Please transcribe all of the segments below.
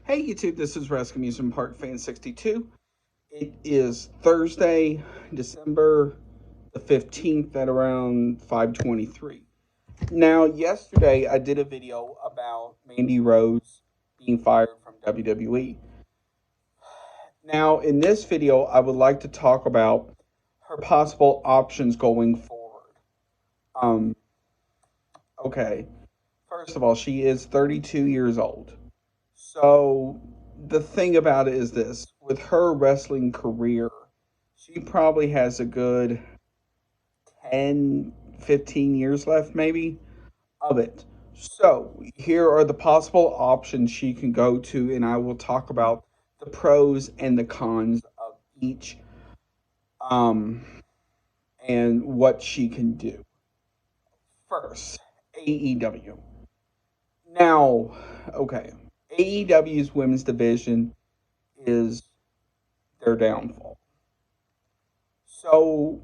Hey YouTube, this is Rescue Amusement Park Fan 62. It is Thursday, December the 15th at around 5:23. Now, yesterday I did a video about Mandy Rose being fired from WWE. Now, in this video, I would like to talk about her possible options going forward. Um, okay. First of all, she is 32 years old. So the thing about it is this, with her wrestling career, she probably has a good 10, 15 years left, maybe, of it. So here are the possible options she can go to, and I will talk about the pros and the cons of each, um, and what she can do. First, AEW. Now, okay, AEW's women's division is their downfall. So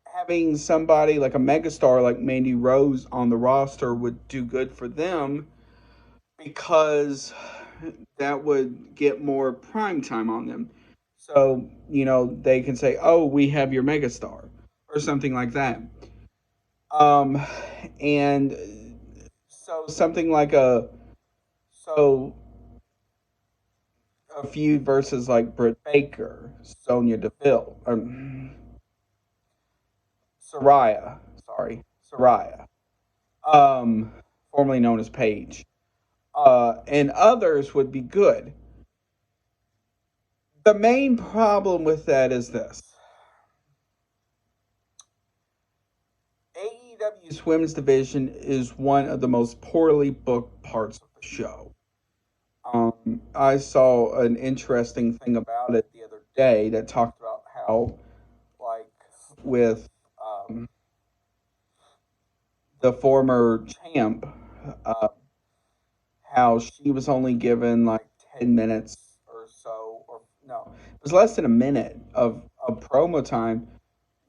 having somebody like a megastar like Mandy Rose on the roster would do good for them because that would get more prime time on them. So, they can say, "Oh, we have your megastar," or something like that. Um and so something like so a feud versus like Britt Baker, Sonya Deville, Soraya, Soraya, um, formerly known as Paige, and others would be good. The main problem with that is this: AEW's women's division is one of the most poorly booked parts of the show. I saw an interesting thing about it the other day that talked about how, like, with the former champ, uh, how she was only given like 10 minutes or so, or no, it was less than a minute of promo time,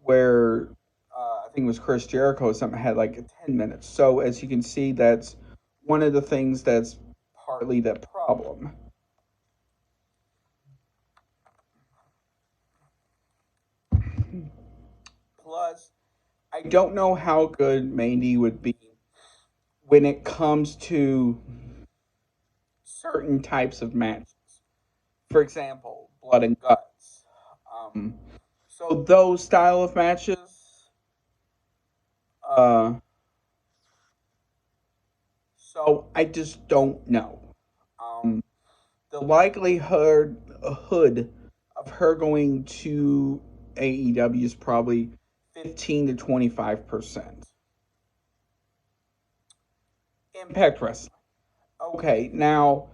where I think it was Chris Jericho or something had like 10 minutes. So as you can see, that's one of the things that's partly the problem. Plus, I don't know how good Mandy would be when it comes to certain types of matches. For example, blood and guts. Um, so those style of matches. Uh, so I just don't know. Um, the likelihood of her going to AEW is probably 15 to 25%. Impact Wrestling. Okay, now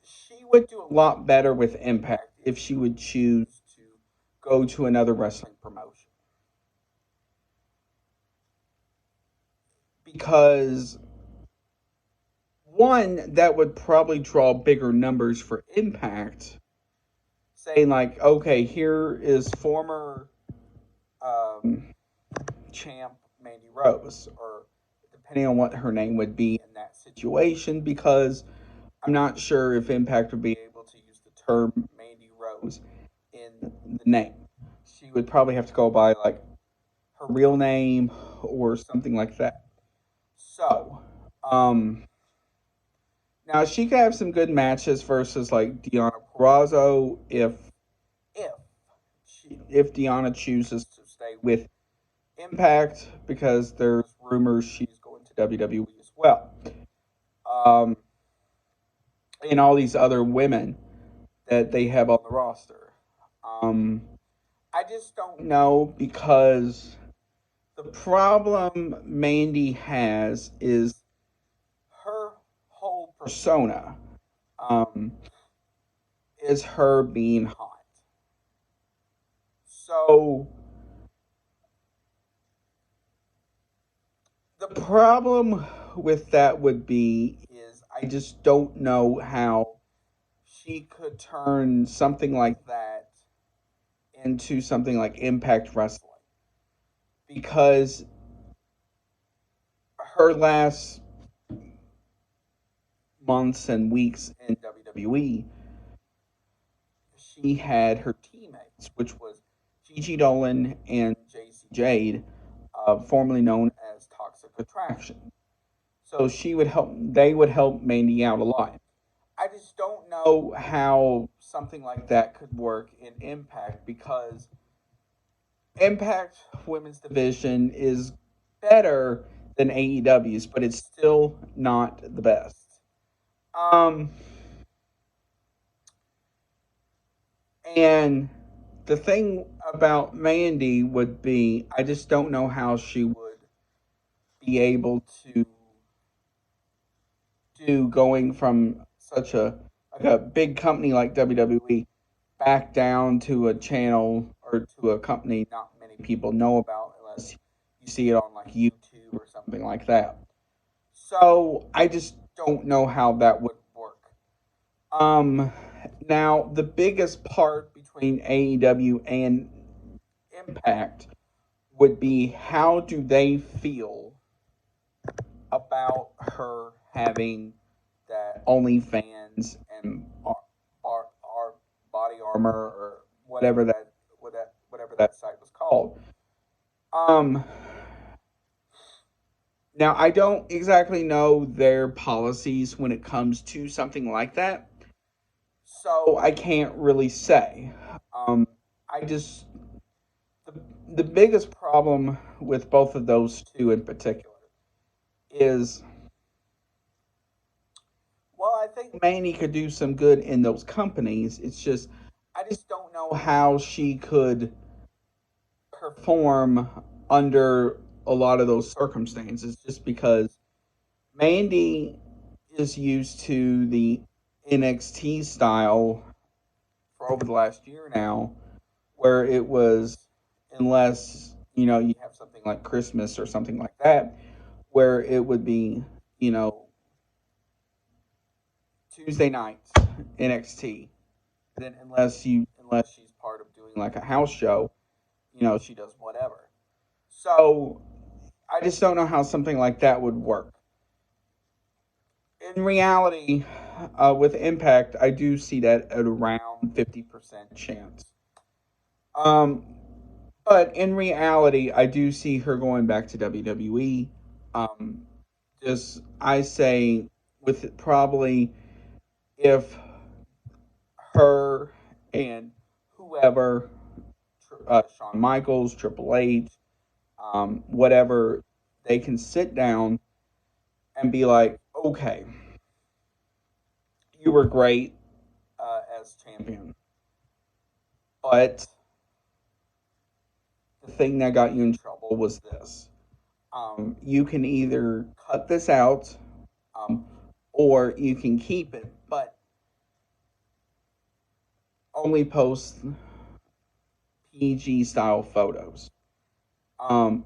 she would do a lot better with Impact if she would choose to go to another wrestling promotion. Because one, that would probably draw bigger numbers for Impact, saying like, okay, here is former um, champ Mandy Rose, or depending on what her name would be in that situation, because I'm not sure if Impact would be able to use the term Mandy Rose in the name. She would probably have to go by like her real name or something like that. So, now she could have some good matches versus like Deonna Purrazzo if if Deonna chooses to stay with Impact, because there's rumors she's going to WWE as well. Um, and all these other women that they have on the roster. Um, I just don't know, because the problem Mandy has is her whole persona, um, is her being hot. So the problem with that would be is I just don't know how she could turn something like that into something like Impact Wrestling, because her last months and weeks in WWE, she had her teammates, which was Gigi Dolan and JC Jade, formerly known as Toxic Attraction. So they would help Mandy out a lot. I just don't know how something like that could work in Impact because Impact Women's Division is better than AEW's, but it's still not the best. Um, and the thing about Mandy would be, I just don't know how she would be able to do going from such a big company like WWE back down to a channel or to a company not many people know about unless you see it on like YouTube or something like that. So I just don't know how that would work. Um, Now the biggest part between AEW and Impact would be how do they feel about her having that OnlyFans and our body armor or whatever that site was called. Um, Now I don't exactly know their policies when it comes to something like that, so I can't really say. Um, I just the, the biggest problem with both of those two in particular is, well, I think Manny could do some good in those companies. It's just, I just don't know how she could perform under a lot of those circumstances just because Mandy is used to the NXT style for over the last year now, where it was, unless, you have something like Christmas or something like that, where it would be, you know, Tuesday nights NXT. Then unless she's part of doing like a house show, she does whatever. So I just don't know how something like that would work. In reality, with Impact, I do see that at around 50% chance. Um, but in reality, I do see her going back to WWE. Um, just I say with probably if her and whoever, Shawn Michaels, Triple H, whatever, they can sit down and be like, okay, you were great as champion, but the thing that got you in trouble was this. You can either cut this out, um, or you can keep it, but only post PG style photos. Um,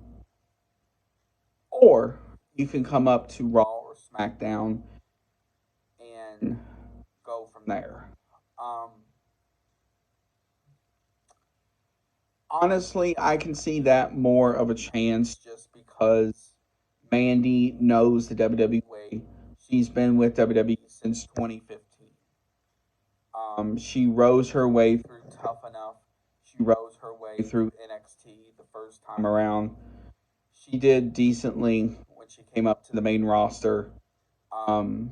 or you can come up to Raw or SmackDown and go from there. Um, Honestly, I can see that more of a chance just because Mandy knows the WWE. She's been with WWE since 2015. She rose her way through Tough Enough. She rose her way through NXT the first time around. She did decently when she came up to the main roster, um,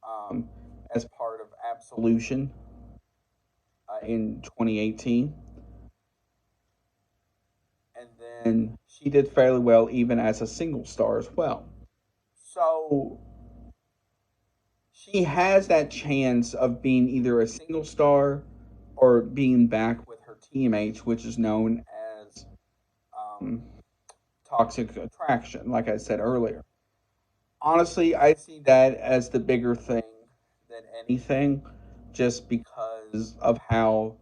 um, as part of Absolution in 2018. And then she did fairly well even as a single star as well. So she has that chance of being either a single star or being back with her teammates, which is known as um, toxic attraction, like I said earlier. Honestly, I see that as the bigger thing than anything, just because of how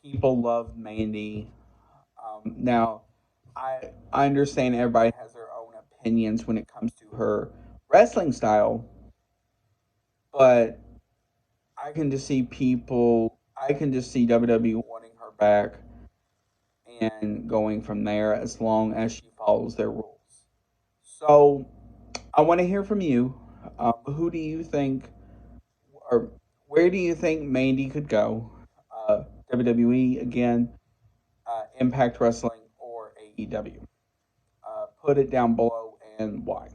people love Mandy. Now, I understand everybody has their own opinions when it comes to her wrestling style, but I can just see WWE wanting her back and going from there as long as she follows their rules. So I want to hear from you. Who do you think, or where do you think Mandy could go? WWE again, Impact Wrestling, or AEW? Put it down below and why.